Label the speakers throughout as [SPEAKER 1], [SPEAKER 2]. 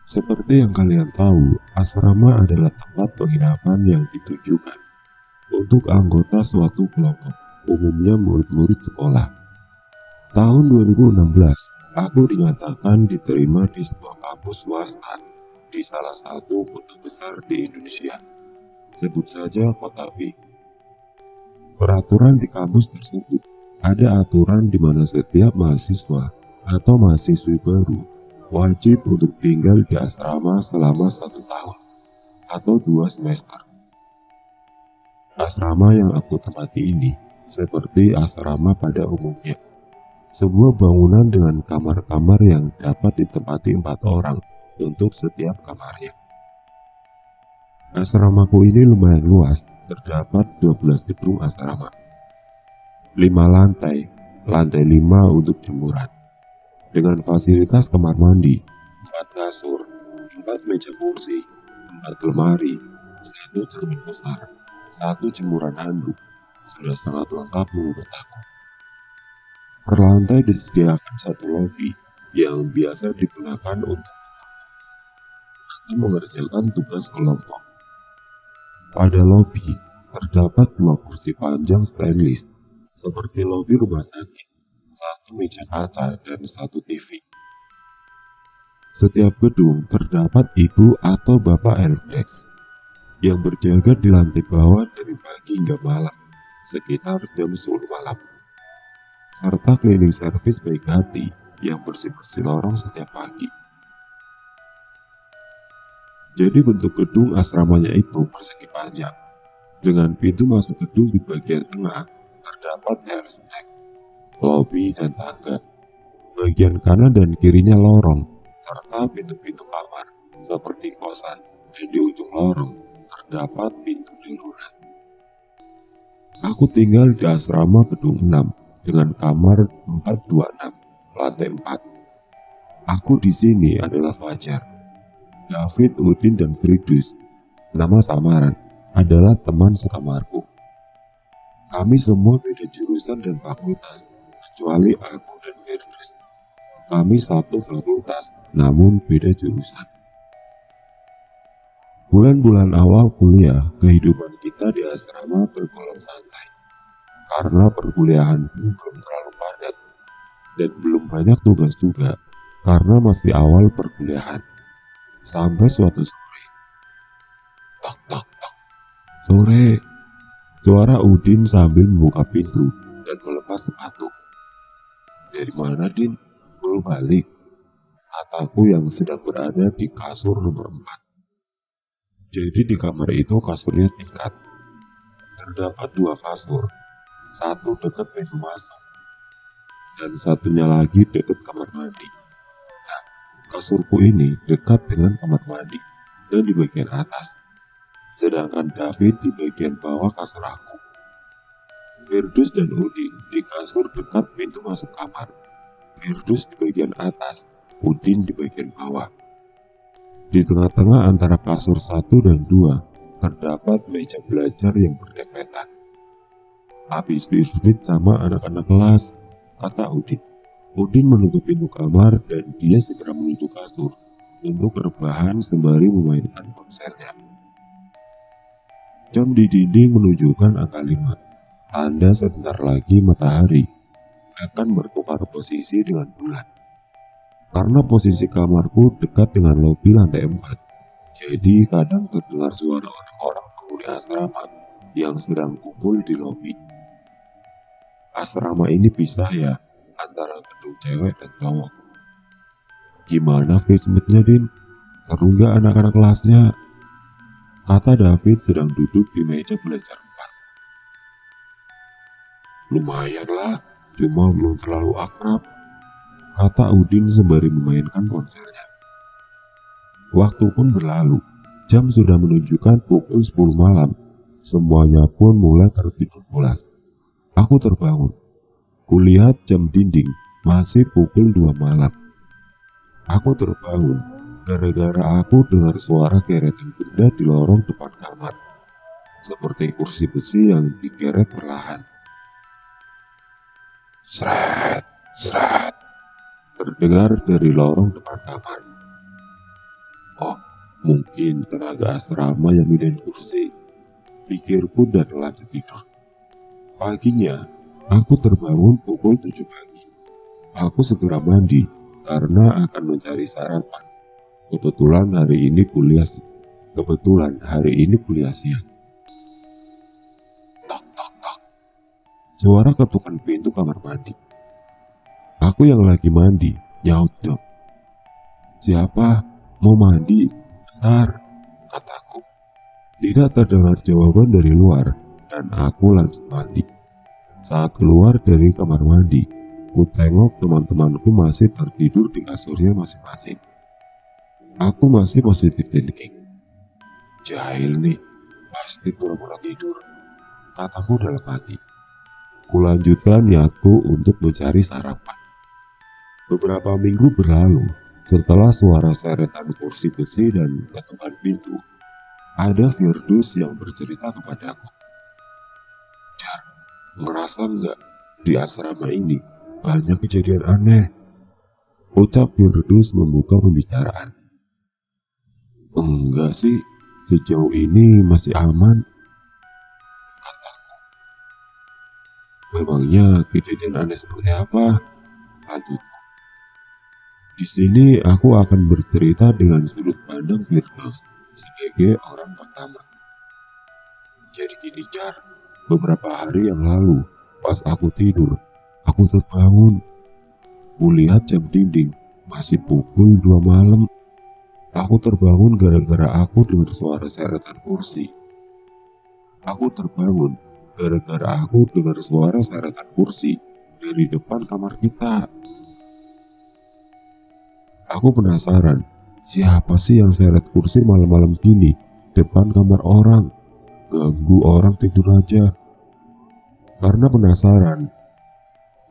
[SPEAKER 1] Seperti yang kalian tahu, asrama adalah tempat penginapan yang ditujukan untuk anggota suatu kelompok, umumnya murid-murid sekolah. Tahun 2016, aku dinyatakan diterima di sebuah kampus swasta di salah satu kota besar di Indonesia. Sebut saja Kota B. Peraturan di kampus tersebut ada aturan di mana setiap mahasiswa atau mahasiswi baru wajib untuk tinggal di asrama selama 1 tahun atau 2 semester. Asrama yang aku tempati ini seperti asrama pada umumnya, sebuah bangunan dengan kamar-kamar yang dapat ditempati 4 orang untuk setiap kamarnya. Asramaku ini lumayan luas, terdapat 12 gedung asrama, 5 lantai 5 untuk jemuran, dengan fasilitas kamar mandi, 4 kasur, 4 meja kursi, 4 lemari, 1 cermin besar, 1 jemuran handuk. Sudah sangat lengkap menurut aku. Per lantai disediakan 1 lobi yang biasa digunakan untuk atau mengerjakan tugas kelompok. Pada lobi terdapat 2 kursi panjang stainless seperti lobi rumah sakit, 1 meja kaca dan 1 TV. Setiap gedung terdapat ibu atau bapak helpdesk yang berjaga di lantai bawah dari pagi hingga malam, sekitar jam 10 malam. Serta cleaning service baik hati yang bersih-bersih lorong setiap pagi. Jadi bentuk gedung asramanya itu persegi panjang. Dengan pintu masuk gedung di bagian tengah terdapat helpdesk, lobi dan tangga. Bagian kanan dan kirinya lorong, serta pintu-pintu kamar seperti kosan, dan di ujung lorong terdapat pintu darurat. Aku tinggal di asrama gedung 6 dengan kamar 426, lantai 4. Aku di sini adalah Fajar, David, Udin, dan Fridus. Nama samaran adalah teman sekamarku. Kami semua beda jurusan dan fakultas, kecuali aku dan Fridus. Kami satu fakultas, namun beda jurusan. Bulan-bulan awal kuliah, kehidupan kita di asrama tergolong santai. Karena perkuliahan pun belum terlalu padat, dan belum banyak tugas juga, karena masih awal perkuliahan. Sampai suatu sore, tak tak tak, sore, suara Udin sambil membuka pintu dan melepas sepatu. Dari mana, Din? Belum balik, kataku yang sedang berada di kasur nomor 4. Jadi di kamar itu kasurnya tingkat. Terdapat 2 kasur, 1 dekat pintu masuk, dan satunya lagi dekat kamar mandi. Nah, kasurku ini dekat dengan kamar mandi dan di bagian atas, sedangkan David di bagian bawah kasur aku. Firdaus dan Udin di kasur dekat pintu masuk kamar. Firdaus di bagian atas, Udin di bagian bawah. Di tengah-tengah antara kasur 1 dan 2 terdapat meja belajar yang berdempetan. Habis diisulit sama anak-anak kelas, kata Udin. Udin menutup pintu kamar dan dia segera menuju kasur untuk rebahan sembari memainkan ponselnya. Jam di dinding menunjukkan angka 5, tanda sebentar lagi matahari akan bertukar posisi dengan bulan. Karena posisi kamarku dekat dengan lobi lantai 4, jadi kadang terdengar suara orang-orang penghuni asrama yang sedang kumpul di lobi. Asrama ini pisah ya, antara gedung cewek dan cowok. Gimana fitnya, Din? Seru gak anak-anak kelasnya? Kata David sedang duduk di meja belajar 4. Lumayan lah, cuma belum terlalu akrab, kata Udin sembari memainkan ponselnya. Waktu pun berlalu, jam sudah menunjukkan pukul 10 malam. Semuanya pun mulai tertidur pulas. Aku terbangun. Kulihat jam dinding, masih pukul 2 malam. Aku terbangun gara-gara aku dengar suara geretan benda di lorong depan kamar, seperti kursi besi yang digeret perlahan. Sret, sret, terdengar dari lorong depan kamar. Mungkin tenaga asrama yang mindahin kursi, pikirku dan lanjut tidur. Paginya, aku terbangun pukul 7 pagi. Aku segera mandi karena akan mencari sarapan. Kebetulan hari ini kuliah siang. Tok tok tok. Suara ketukan pintu kamar mandi. Aku yang lagi mandi nyaut dong. Siapa? Mau mandi? Bentar, kataku. Tidak terdengar jawaban dari luar dan aku lanjut mandi. Saat keluar dari kamar mandi, ku tengok teman-temanku masih tertidur di kasurnya masing-masing. Aku masih positif thinking. Jahil nih, pasti pura-pura tidur, kataku dalam hati. Kulanjutkan niatku untuk mencari sarapan. Beberapa minggu berlalu, setelah suara seretan kursi besi dan ketukan pintu, ada Firdaus yang bercerita kepadaku. Jar, ngerasa nggak di asrama ini banyak kejadian aneh? Ucap Firdaus membuka pembicaraan. Enggak sih, sejauh ini masih aman, kataku. Memangnya kejadian aneh seperti apa? Lanjutku. Di sini aku akan bercerita dengan sudut pandang Firdaus sebagai orang pertama. Jadi gini Jar, beberapa hari yang lalu pas aku tidur, aku terbangun. Kulihat jam dinding masih pukul 2 malam. Aku terbangun gara-gara aku dengar suara seretan kursi. Aku terbangun gara-gara aku dengar suara seretan kursi dari depan kamar kita. Aku penasaran, siapa sih yang seret kursi malam-malam gini depan kamar orang? Ganggu orang tidur aja. Karena penasaran,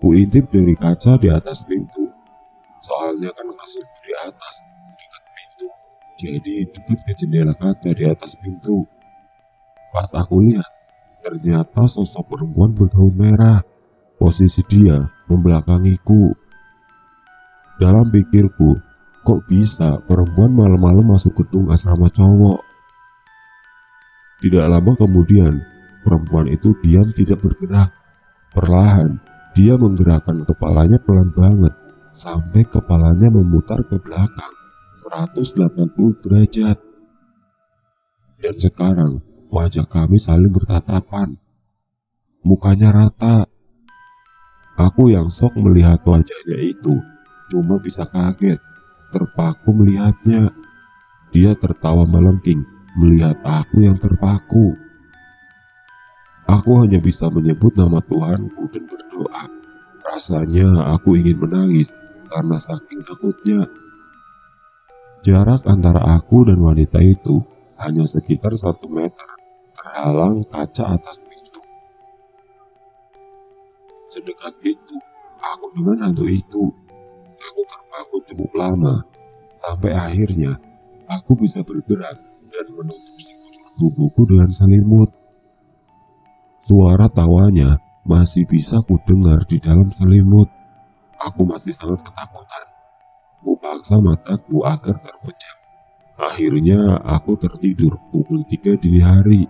[SPEAKER 1] ku intip dari kaca di atas pintu. Soalnya kan kasurku di atas, dekat pintu. Jadi deket ke jendela kaca di atas pintu. Pas aku lihat, ternyata sosok perempuan bergaun merah. Posisi dia membelakangiku. Dalam pikirku, kok bisa perempuan malam-malam masuk gedung asrama cowok? Tidak lama kemudian, perempuan itu diam tidak bergerak. Perlahan, dia menggerakkan kepalanya pelan banget, sampai kepalanya memutar ke belakang 180 derajat. Dan sekarang, wajah kami saling bertatapan. Mukanya rata. Aku yang shock melihat wajahnya itu, cuma bisa kaget, terpaku melihatnya. Dia tertawa melengking melihat aku yang terpaku. Aku hanya bisa menyebut nama Tuhanku dan berdoa. Rasanya aku ingin menangis karena saking takutnya. Jarak antara aku dan wanita itu hanya sekitar 1 meter, terhalang kaca atas pintu. Sedekat itu, aku dengan hantu itu. Aku terpaku cukup lama, sampai akhirnya aku bisa bergerak dan menutup sekujur tubuhku dengan selimut. Suara tawanya masih bisa kudengar di dalam selimut. Aku masih sangat ketakutan. Kupaksa mataku agar terpejam. Akhirnya aku tertidur pukul 3 dini hari.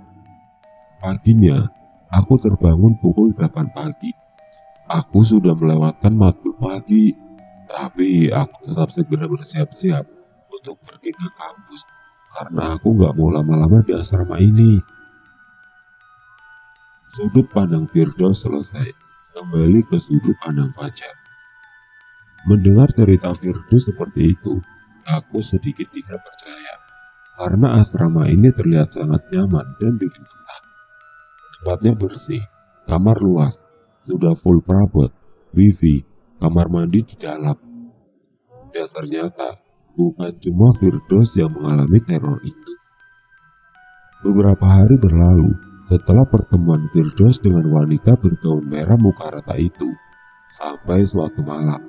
[SPEAKER 1] Paginya, aku terbangun pukul 8 pagi. Aku sudah melewatkan matkul pagi, tapi aku tetap segera bersiap-siap untuk pergi ke kampus karena aku gak mau lama-lama di asrama ini. Sudut pandang Firdaus selesai, kembali ke sudut pandang Fajar. Mendengar cerita Firdaus seperti itu, aku sedikit tidak percaya karena asrama ini terlihat sangat nyaman dan bikin betah. Tempatnya bersih, kamar luas, sudah full perabot, wifi, kamar mandi di dalam. Dan ternyata bukan cuma Firdaus yang mengalami teror itu. Beberapa hari berlalu setelah pertemuan Firdaus dengan wanita bergaun merah muka rata itu. Sampai suatu malam,